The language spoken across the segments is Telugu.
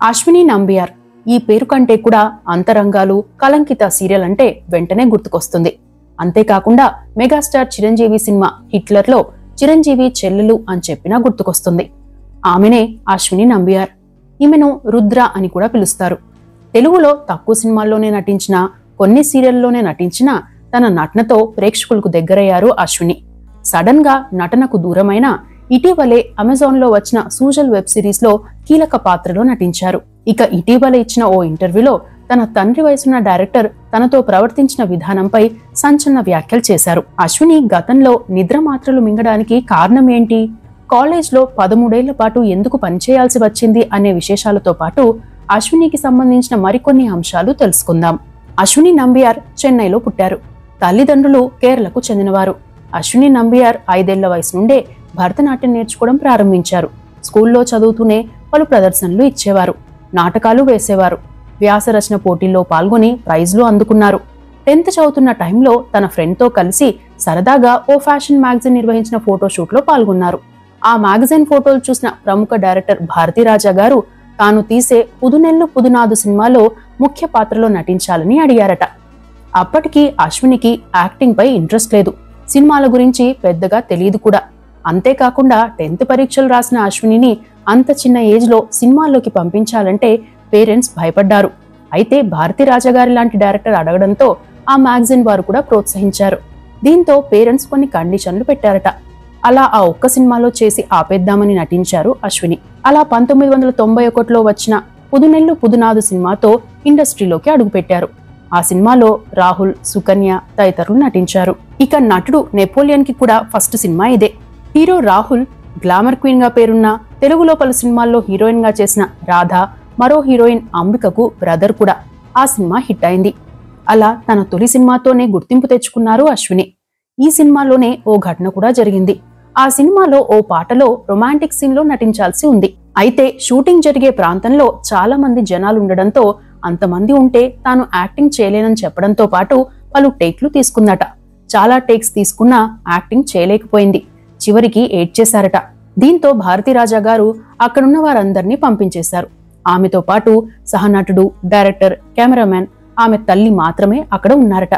అశ్విని నంబియార్ ఈ పేరు కంటే కూడా అంతరంగాలు, కలంకిత సీరియల్ అంటే వెంటనే గుర్తుకొస్తుంది. అంతేకాకుండా మెగాస్టార్ చిరంజీవి సినిమా హిట్లర్లో చిరంజీవి చెల్లెలు అని చెప్పినా గుర్తుకొస్తుంది. ఆమెనే అశ్విని నంబియార్. ఈమెను రుద్ర అని కూడా పిలుస్తారు. తెలుగులో తక్కువ సినిమాల్లోనే నటించినా, కొన్ని సీరియల్లోనే నటించినా తన నటనతో ప్రేక్షకులకు దగ్గరయ్యారు అశ్విని. సడన్ గా నటనకు దూరమైన ఇటీవలే అమెజాన్ లో వచ్చిన సూజల్ వెబ్ సిరీస్ లో కీలక పాత్రలో నటించారు. ఇక ఇటీవల ఇచ్చిన ఓ ఇంటర్వ్యూలో తన తండ్రి వయసున్న డైరెక్టర్ తనతో ప్రవర్తించిన విధానంపై సంచలన వ్యాఖ్యలు చేశారు. అశ్విని గతంలో నిద్ర మాత్రలు మింగడానికి కారణం ఏంటి, కాలేజ్లో 13 ఏళ్ల పాటు ఎందుకు పనిచేయాల్సి వచ్చింది అనే విశేషాలతో పాటు అశ్వినికి సంబంధించిన మరికొన్ని అంశాలు తెలుసుకుందాం. అశ్విని నంబియార్ చెన్నైలో పుట్టారు. తల్లిదండ్రులు కేరళకు చెందినవారు. అశ్విని నంబియార్ 5 ఏళ్ల వయసు నుండే భరతనాట్యం నేర్చుకోవడం ప్రారంభించారు. స్కూల్లో చదువుతూనే పలు ప్రదర్శనలు ఇచ్చేవారు, నాటకాలు వేసేవారు. వ్యాసరచన పోటీల్లో పాల్గొని ప్రైజ్లు అందుకున్నారు. 10th చదువుతున్న టైంలో తన ఫ్రెండ్తో కలిసి సరదాగా ఓ ఫ్యాషన్ మ్యాగజైన్ నిర్వహించిన ఫోటోషూట్లో పాల్గొన్నారు. ఆ మ్యాగజైన్ ఫోటోలు చూసిన ప్రముఖ డైరెక్టర్ భారతీరాజా గారు తాను తీసే పుదునెల్లు పుదునాదు సినిమాలో ముఖ్య పాత్రలో నటించాలని అడిగారట. అప్పటికి అశ్వినికి యాక్టింగ్ పై ఇంట్రెస్ట్ లేదు, సినిమాల గురించి పెద్దగా తెలియదు కూడా. అంతేకాకుండా 10th పరీక్షలు రాసిన అశ్వినిని అంత చిన్న ఏజ్ లో సినిమాల్లోకి పంపించాలంటే పేరెంట్స్ భయపడ్డారు. అయితే భారతీరాజా గారి లాంటి డైరెక్టర్ అడగడంతో ఆ మ్యాగజైన్ వారు కూడా ప్రోత్సహించారు. దీంతో పేరెంట్స్ కొన్ని కండిషన్లు పెట్టారట. అలా ఆ ఒక్క సినిమాలో చేసి ఆపేద్దామని నటించారు అశ్విని. అలా 1991లో వచ్చిన పుదునెల్లు పుదునాదు సినిమాతో ఇండస్ట్రీలోకి అడుగుపెట్టారు. ఆ సినిమాలో రాహుల్, సుకన్య తదితరులు నటించారు. ఇక నటుడు నెపోలియన్ కి కూడా ఫస్ట్ సినిమా ఇదే. హీరో రాహుల్ గ్లామర్ క్వీన్ గా పేరున్న, తెలుగులో పలు సినిమాల్లో హీరోయిన్ గా చేసిన రాధ మరో హీరోయిన్ అంబికకు బ్రదర్ కూడా. ఆ సినిమా హిట్ అయింది. అలా తన తొలి సినిమాతోనే గుర్తింపు తెచ్చుకున్నారు అశ్విని. ఈ సినిమాలోనే ఓ ఘటన కూడా జరిగింది. ఆ సినిమాలో ఓ పాటలో రొమాంటిక్ సీన్ లో నటించాల్సి ఉంది. అయితే షూటింగ్ జరిగే ప్రాంతంలో చాలా మంది జనాలు ఉండడంతో అంతమంది ఉంటే తాను యాక్టింగ్ చేయలేనని చెప్పడంతో పాటు పలు టేక్లు తీసుకుందట. చాలా టేక్స్ తీసుకున్నా యాక్టింగ్ చేయలేకపోయింది. చివరికి ఏడ్చేశారట. దీంతో భారతీరాజా గారు అక్కడున్న వారందరినీ పంపించేశారు. ఆమెతో పాటు సహనటుడు, డైరెక్టర్, కెమెరామెన్, ఆమె తల్లి మాత్రమే అక్కడ ఉన్నారట.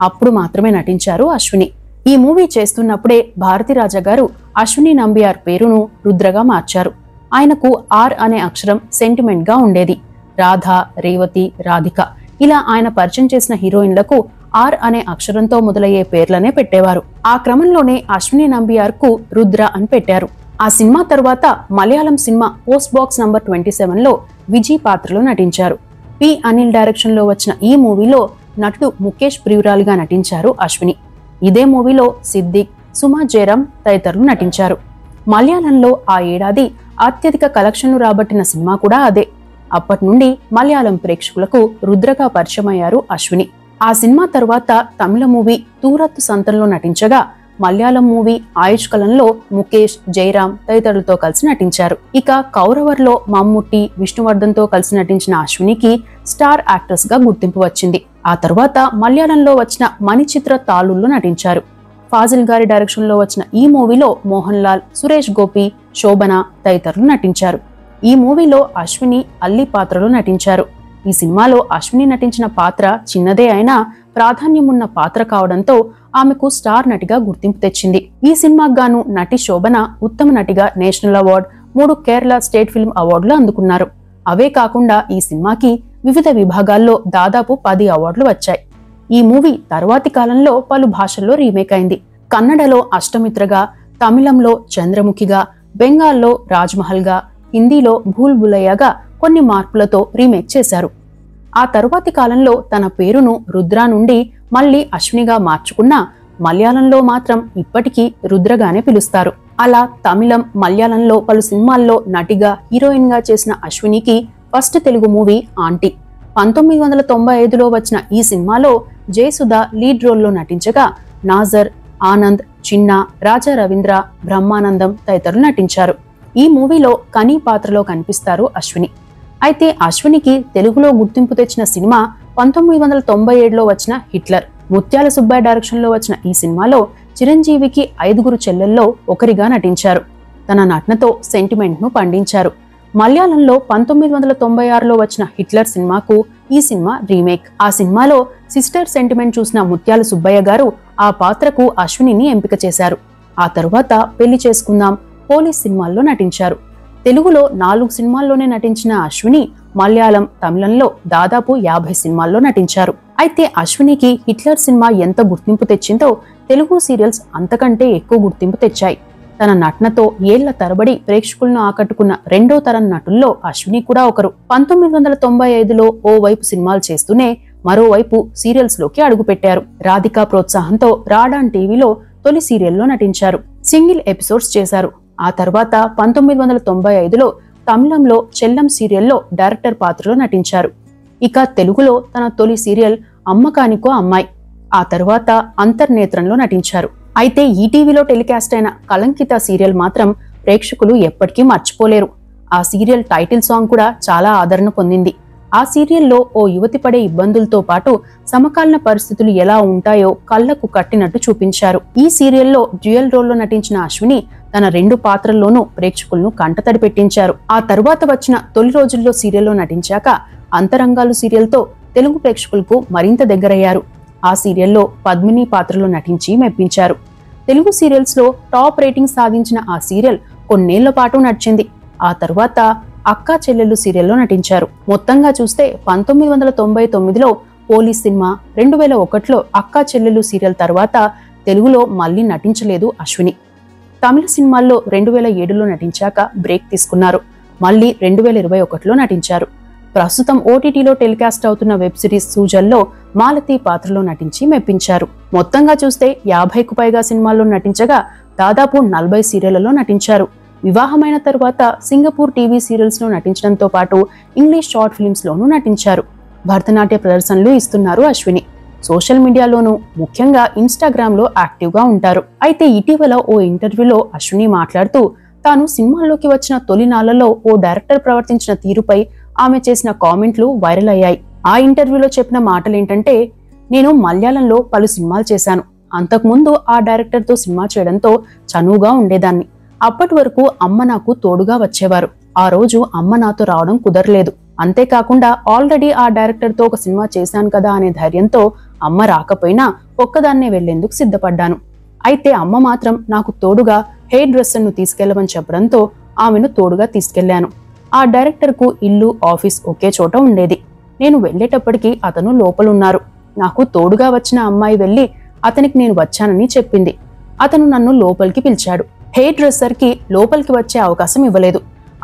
అప్పుడు మాత్రమే నటించారు అశ్విని. ఈ మూవీ చేస్తున్నప్పుడే భారతీరాజా గారు అశ్విని నంబియార్ పేరును రుద్రగా మార్చారు. ఆయనకు ఆర్ అనే అక్షరం సెంటిమెంట్ గా ఉండేది. రాధ, రేవతి, రాధిక ఇలా ఆయన పరిచయం చేసిన హీరోయిన్లకు ఆర్ అనే అక్షరంతో మొదలయ్యే పేర్లనే పెట్టేవారు. ఆ క్రమంలోనే అశ్విని నంబియార్ కు రుద్ర అని పెట్టారు. ఆ సినిమా తరువాత Malayalam cinema post box number 27లో విజయ్ పాత్రలో నటించారు. పి అనిల్ డైరెక్షన్ లో వచ్చిన ఈ మూవీలో నటుడు ముఖేష్ ప్రియురాలిగా నటించారు అశ్విని. ఇదే మూవీలో సిద్దిక్, సుమా జయరాం తదితరులు నటించారు. మలయాళంలో ఆ ఏడాది అత్యధిక కలెక్షన్లు రాబట్టిన సినిమా కూడా అదే. అప్పటి నుండి మలయాళం ప్రేక్షకులకు రుద్రగా పరిచయమయ్యారు అశ్విని. ఆ సినిమా తర్వాత తమిళ మూవీ తూరత్తు సంతంలో నటించగా, మలయాళం మూవీ ఆయుష్కలంలో ముఖేష్, జయరాం తదితరులతో కలిసి నటించారు. ఇక కౌరవర్లో మమ్ముట్టి, విష్ణువర్ధన్తో కలిసి నటించిన అశ్వినికి స్టార్ యాక్ట్రెస్ గా గుర్తింపు వచ్చింది. ఆ తర్వాత మలయాళంలో వచ్చిన మణిచిత్ర తాళుల్లో నటించారు. ఫాజిల్ గారి డైరెక్షన్ లో వచ్చిన ఈ మూవీలో మోహన్ లాల్, సురేష్ గోపి, శోభన తదితరులు నటించారు. ఈ మూవీలో అశ్విని అల్లి పాత్రలో నటించారు. ఈ సినిమాలో అశ్విని నటించిన పాత్ర చిన్నదే అయినా ప్రాధాన్యమున్న పాత్ర కావడంతో ఆమెకు స్టార్ నటిగా గుర్తింపు తెచ్చింది. ఈ సినిమాకు గాను నటి శోభన ఉత్తమ నటిగా national award, 3 Kerala state film అవార్డులు అందుకున్నారు. అవే కాకుండా ఈ సినిమాకి వివిధ విభాగాల్లో దాదాపు 10 అవార్డులు వచ్చాయి. ఈ మూవీ తర్వాతి కాలంలో పలు భాషల్లో రీమేక్ అయింది. కన్నడలో అష్టమిత్రగా, తమిళంలో చంద్రముఖిగా, బెంగాల్లో రాజ్మహల్ గా, హిందీలో భూల్ భులయ్యగా కొన్ని మార్పులతో రీమేక్ చేశారు. ఆ తరువాతి కాలంలో తన పేరును రుద్ర నుండి మళ్లీ అశ్వినిగా మార్చుకున్నా మలయాళంలో మాత్రం ఇప్పటికీ రుద్రగానే పిలుస్తారు. అలా తమిళం, మలయాళంలో పలు సినిమాల్లో నటిగా, హీరోయిన్ గా చేసిన అశ్వినికి ఫస్ట్ తెలుగు మూవీ ఆంటీ. 1995లో వచ్చిన ఈ సినిమాలో జయసుధ లీడ్ రోల్లో నటించగా, నాజర్, ఆనంద్, చిన్న, రాజా రవీంద్ర, బ్రహ్మానందం తదితరులు నటించారు. ఈ మూవీలో కనీ పాత్రలో కనిపిస్తారు అశ్విని. అయితే అశ్వినికి తెలుగులో గుర్తింపు తెచ్చిన సినిమా 1997లో వచ్చిన హిట్లర్. ముత్యాల సుబ్బయ్య డైరెక్షన్ లో వచ్చిన ఈ సినిమాలో చిరంజీవికి 5 చెల్లెల్లో ఒకరిగా నటించారు. తన నటనతో సెంటిమెంట్ ను పండించారు. మలయాళంలో 1996లో వచ్చిన హిట్లర్ సినిమాకు ఈ సినిమా రీమేక్. ఆ సినిమాలో సిస్టర్ సెంటిమెంట్ చూసిన ముత్యాల సుబ్బయ్య గారు ఆ పాత్రకు అశ్వినిని ఎంపిక చేశారు. ఆ తరువాత పెళ్లి చేసుకుందాం, పోలీస్ సినిమాల్లో నటించారు. తెలుగులో 4 సినిమాల్లోనే నటించిన అశ్విని మలయాళం, తమిళంలో దాదాపు 50 సినిమాల్లో నటించారు. అయితే అశ్వినికి హిట్లర్ సినిమా ఎంత గుర్తింపు తెచ్చిందో తెలుగు సీరియల్స్ అంతకంటే ఎక్కువ గుర్తింపు తెచ్చాయి. తన నటనతో ఏళ్ల తరబడి ప్రేక్షకులను ఆకట్టుకున్న రెండో తరం నటుల్లో అశ్విని కూడా ఒకరు. 1995లో ఓ వైపు సినిమాలు చేస్తూనే మరోవైపు సీరియల్స్ లోకి అడుగుపెట్టారు. రాధికా ప్రోత్సాహంతో రాడాన్ టీవీలో తొలి సీరియల్లో నటించారు. సింగిల్ ఎపిసోడ్స్ చేశారు. ఆ తర్వాత 1995లో తమిళంలో చెల్లం సీరియల్లో డైరెక్టర్ పాత్రలో నటించారు. ఇక తెలుగులో తన తొలి సీరియల్ అమ్మకానికో అమ్మాయి, ఆ తర్వాత అంతర్నేత్రంలో నటించారు. అయితే ఈటీవీలో టెలికాస్ట్ అయిన కలంకిత సీరియల్ మాత్రం ప్రేక్షకులు ఎప్పటికీ మర్చిపోలేరు. ఆ సీరియల్ టైటిల్ సాంగ్ కూడా చాలా ఆదరణ పొందింది. ఆ సీరియల్లో ఓ యువతి పడే ఇబ్బందులతో పాటు సమకాలీన పరిస్థితులు ఎలా ఉంటాయో కళ్లకు కట్టినట్టు చూపించారు. ఈ సీరియల్లో డ్యూయల్ రోల్లో నటించిన అశ్విని తన 2 పాత్రల్లోనూ ప్రేక్షకులను కంటతడి పెట్టించారు. ఆ తరువాత వచ్చిన తొలి రోజుల్లో సీరియల్లో నటించాక అంతరంగాలు సీరియల్తో తెలుగు ప్రేక్షకులకు మరింత దగ్గరయ్యారు. ఆ సీరియల్లో పద్మిని పాత్రలో నటించి మెప్పించారు. తెలుగు సీరియల్స్ లో టాప్ రేటింగ్ సాధించిన ఆ సీరియల్ కొన్నేళ్ల పాటు నడిచింది. ఆ తరువాత అక్కా చెల్లెలు సీరియల్లో నటించారు. మొత్తంగా చూస్తే 1999లో పోలీస్ సినిమా, 2001లో అక్కా చెల్లెలు సీరియల్ తర్వాత తెలుగులో మళ్లీ నటించలేదు అశ్విని. తమిళ సినిమాల్లో 2007లో నటించాక బ్రేక్ తీసుకున్నారు. మళ్లీ 2021లో నటించారు. ప్రస్తుతం ఓటీటీలో టెలికాస్ట్ అవుతున్న వెబ్ సిరీస్ సూజల్లో మాలతి పాత్రలో నటించి మెప్పించారు. మొత్తంగా చూస్తే 50కు పైగా సినిమాల్లో నటించగా దాదాపు 40 సీరియళ్లలో నటించారు. వివాహమైన తరువాత సింగపూర్ టీవీ సీరియల్స్ లో నటించడంతో పాటు ఇంగ్లీష్ షార్ట్ ఫిల్మ్స్ లోనూ నటించారు. భరతనాట్య ప్రదర్శనలు ఇస్తున్నారు అశ్విని. సోషల్ మీడియాలోనూ ముఖ్యంగా ఇన్స్టాగ్రామ్ లో యాక్టివ్ గా ఉంటారు. అయితే ఇటీవల ఓ ఇంటర్వ్యూలో అశ్విని మాట్లాడుతూ తాను సినిమాల్లోకి వచ్చిన తొలి నాళ్లలో ఓ డైరెక్టర్ ప్రవర్తించిన తీరుపై ఆమె చేసిన కామెంట్లు వైరల్ అయ్యాయి. ఆ ఇంటర్వ్యూలో చెప్పిన మాటలేంటంటే, నేను మలయాళంలో పలు సినిమాలు చేశాను. అంతకుముందు ఆ డైరెక్టర్ తో సినిమా చేయడంతో చనువుగా ఉండేదాన్ని. అప్పటి వరకు అమ్మ నాకు తోడుగా వచ్చేవారు. ఆ రోజు అమ్మ నాతో రావడం కుదరలేదు. అంతేకాకుండా ఆల్రెడీ ఆ డైరెక్టర్ తో ఒక సినిమా చేశాను కదా అనే ధైర్యంతో అమ్మ రాకపోయినా ఒక్కదాన్నే వెళ్లేందుకు సిద్ధపడ్డాను. అయితే అమ్మ మాత్రం నాకు తోడుగా హెయిర్ డ్రెస్సర్ ను తీసుకెళ్లమని చెప్పడంతో ఆమెను తోడుగా తీసుకెళ్లాను. ఆ డైరెక్టర్ కు ఇల్లు, ఆఫీస్ ఒకే చోట ఉండేది. నేను వెళ్లేటప్పటికీ అతను లోపలున్నారు. నాకు తోడుగా వచ్చిన అమ్మాయి వెళ్లి అతనికి నేను వచ్చానని చెప్పింది. అతను నన్ను లోపలికి పిలిచాడు. హెయిర్ డ్రెస్సర్ కి లోపలికి వచ్చే అవకాశం ఇవ్వలేదు.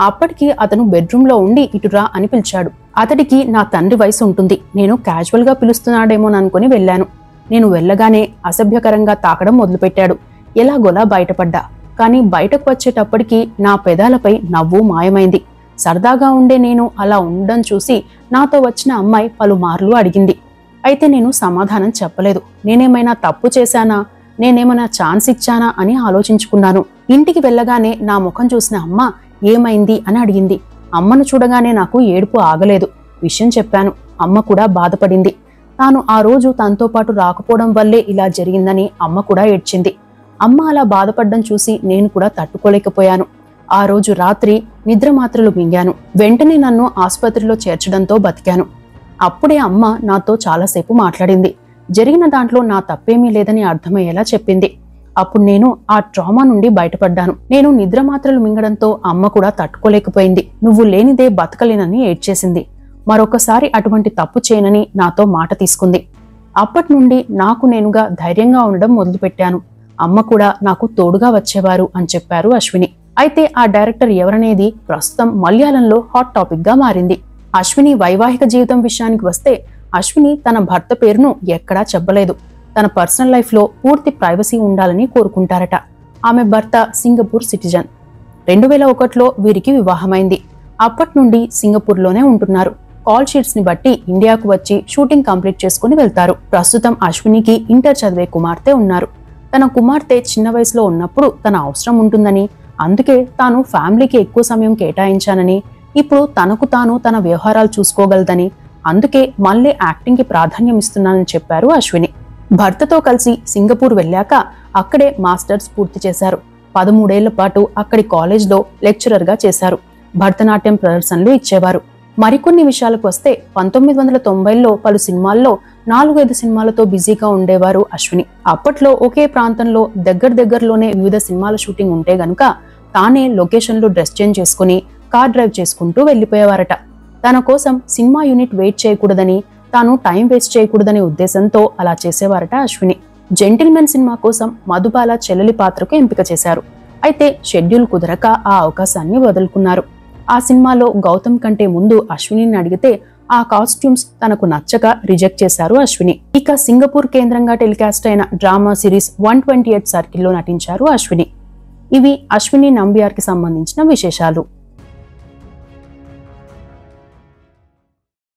అప్పటికి అతను బెడ్రూమ్ లో ఉండి ఇటురా అని పిలిచాడు. అతడికి నా తండ్రి వయసు ఉంటుంది. నేను క్యాజువల్ గా పిలుస్తున్నాడేమోననుకుని వెళ్లాను. నేను వెళ్లగానే అసభ్యకరంగా తాకడం మొదలుపెట్టాడు. ఎలాగోలా బయటపడ్డా. కానీ బయటకు వచ్చేటప్పటికి నా పెదాలపై నవ్వు మాయమైంది. సరదాగా ఉండే నేను అలా ఉండడం చూసి నాతో వచ్చిన అమ్మాయి పలుమార్లు అడిగింది. అయితే నేను సమాధానం చెప్పలేదు. నేనేమైనా తప్పు చేశానా, నేనేమైనా ఛాన్స్ ఇచ్చానా అని ఆలోచించుకున్నాను. ఇంటికి వెళ్ళగానే నా ముఖం చూసిన అమ్మ ఏమైంది అని అడిగింది. అమ్మను చూడగానే నాకు ఏడుపు ఆగలేదు. విషయం చెప్పాను. అమ్మ కూడా బాధపడింది. తాను ఆ రోజు తనతో పాటు రాకపోవడం వల్లే ఇలా జరిగిందని అమ్మ కూడా ఏడ్చింది. అమ్మ అలా బాధపడ్డం చూసి నేను కూడా తట్టుకోలేకపోయాను. ఆ రోజు రాత్రి నిద్ర మాత్రలు మింగాను. వెంటనే నన్ను ఆసుపత్రిలో చేర్చడంతో బతికాను. అప్పుడే అమ్మ నాతో చాలాసేపు మాట్లాడింది. జరిగిన దాంట్లో నా తప్పేమీ లేదని అర్థమయ్యేలా చెప్పింది. అప్పుడు నేను ఆ ట్రామా నుండి బయటపడ్డాను. నేను నిద్ర మాత్రలు మింగడంతో అమ్మ కూడా తట్టుకోలేకపోయింది. నువ్వు లేనిదే బతకలేనని ఏడ్చేసింది. మరొకసారి అటువంటి తప్పు చేయనని నాతో మాట తీసుకుంది. అప్పటి నుండి నాకు నేనుగా ధైర్యంగా ఉండడం మొదలుపెట్టాను. అమ్మ కూడా నాకు తోడుగా వచ్చేవారు అని చెప్పారు అశ్విని. అయితే ఆ డైరెక్టర్ ఎవరనేది ప్రస్తుతం మలయాళంలో హాట్ టాపిక్ గా మారింది. అశ్విని వైవాహిక జీవితం విషయానికి వస్తే అశ్విని తన భర్త పేరును ఎక్కడా చెప్పలేదు. తన పర్సనల్ లైఫ్ లో పూర్తి ప్రైవసీ ఉండాలని కోరుకుంటారట. ఆమె భర్త సింగపూర్ సిటిజన్. 2001లో వీరికి వివాహమైంది. అప్పటి నుండి సింగపూర్లోనే ఉంటున్నారు. కాల్ షీట్స్ ని బట్టి ఇండియాకు వచ్చి షూటింగ్ కంప్లీట్ చేసుకుని వెళ్తారు. ప్రస్తుతం అశ్వినికి ఇంటర్ చదివే కుమార్తె ఉన్నారు. తన కుమార్తె చిన్న వయసులో ఉన్నప్పుడు తన అవసరం ఉంటుందని, అందుకే తాను ఫ్యామిలీకి ఎక్కువ సమయం కేటాయించానని, ఇప్పుడు తనకు తాను తన వ్యవహారాలు చూసుకోగలదని, అందుకే మళ్లీ యాక్టింగ్ కి ప్రాధాన్యం ఇస్తున్నానని చెప్పారు అశ్విని. భర్తతో కలిసి సింగపూర్ వెళ్ళాక అక్కడే మాస్టర్స్ పూర్తి చేశారు. 13 ఏళ్ల పాటు అక్కడి కాలేజ్లో లెక్చరర్ గా చేశారు. భరతనాట్యం ప్రదర్శనలు ఇచ్చేవారు. మరికొన్ని విషయాలకు వస్తే 1990లో పలు సినిమాల్లో 4-5 సినిమాలతో బిజీగా ఉండేవారు అశ్విని. అప్పట్లో ఒకే ప్రాంతంలో దగ్గరలోనే వివిధ సినిమాల షూటింగ్ ఉంటే గనుక తానే లొకేషన్లో డ్రెస్ చేంజ్ చేసుకుని కార్ డ్రైవ్ చేసుకుంటూ వెళ్లిపోయేవారట. తన కోసం సినిమా యూనిట్ వెయిట్ చేయకూడదని, తాను టైం వేస్ట్ చేయకూడదనే ఉద్దేశంతో అలా చేసేవారట అశ్విని. జెంటిల్మెన్ సినిమా కోసం మధుబాల చెల్లెలి పాత్రకు ఎంపిక చేశారు. అయితే షెడ్యూల్ కుదరక ఆ అవకాశాన్ని వదులుకున్నారు. ఆ సినిమాలో గౌతమ్ కంటే ముందు అశ్వినిని అడిగితే ఆ కాస్ట్యూమ్స్ తనకు నచ్చక రిజెక్ట్ చేశారు అశ్విని. ఇక సింగపూర్ కేంద్రంగా టెలికాస్ట్ అయిన డ్రామా సిరీస్ 128 సర్కిల్లో నటించారు అశ్విని. ఇవి అశ్విని నంబియార్కి సంబంధించిన విశేషాలు.